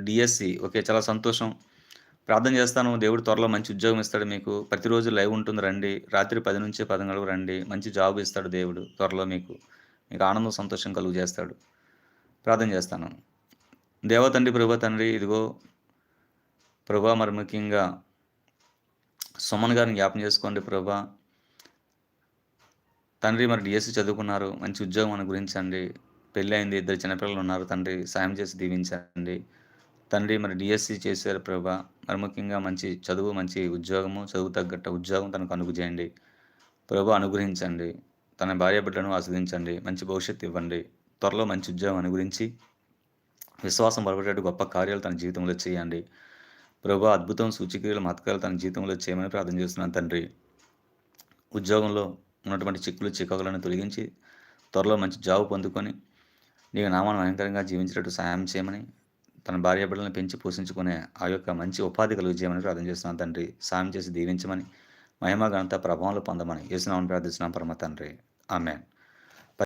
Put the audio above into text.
DSC okay. చాలా సంతోషం. ప్రార్థన చేస్తాను. దేవుడు త్వరలో మంచి ఉద్యోగం ఇస్తాడు మీకు. ప్రతిరోజు లైవ్ ఉంటుంది రండి. రాత్రి 10-11 రండి. మంచి జాబ్ ఇస్తాడు దేవుడు త్వరలో మీకు. మీకు ఆనందం, సంతోషం కలుగజేస్తాడు. ప్రార్థన చేస్తాను. దేవా తండ్రి, ప్రభువా తండ్రి, ఇదిగో ప్రభా మరి ముఖ్యంగా సుమన్ గారిని జ్ఞాపకం చేసుకోండి ప్రభా. తండ్రి మరి డీఎస్సీ చదువుకున్నారు. మంచి ఉద్యోగం అనుగ్రహించండి. పెళ్ళయింది. 2 చిన్నపిల్లలు ఉన్నారు తండ్రి. సాయం చేసి దీవించండి. తండ్రి మరి డీఎస్సీ చేశారు ప్రభా. మరి ముఖ్యంగా మంచి చదువు, మంచి ఉద్యోగము, చదువు తగ్గట్టు ఉద్యోగం తనకు అనుగ్జేయండి. ప్రభు అనుగ్రహించండి. తన భార్యాబిడ్డలను ఆస్వాదించండి. మంచి భవిష్యత్తు ఇవ్వండి. త్వరలో మంచి ఉద్యోగం అనుగ్రహించి విశ్వాసం బలపడేటట్టు గొప్ప కార్యాలు తన జీవితంలో చేయండి. ప్రభు అద్భుతం, సూచక్రియలు, మహత్కార్యాలు తన జీవితంలో చేయమని ప్రార్థన చేస్తున్నాను తండ్రి. ఉద్యోగంలో ఉన్నటువంటి చిక్కులు, చికాకులను తొలగించి త్వరలో మంచి జాబ్ పొందుకొని నీకు నామాన్ని భయంకరంగా జీవించేటట్టు సహాయం చేయమని, తన భార్యాబిడ్డలను పెంచి పోషించుకునే ఆ యొక్క మంచి ఉపాధి కలుగజేయమని ప్రార్థన చేస్తున్నాను తండ్రి. సాయం చేసి దీవించమని, మహిమ ఘనత ప్రభావాలు పొందమని యేసు నామమున ప్రార్థిస్తున్నాం పరమ తండ్రి. ఆమేన్.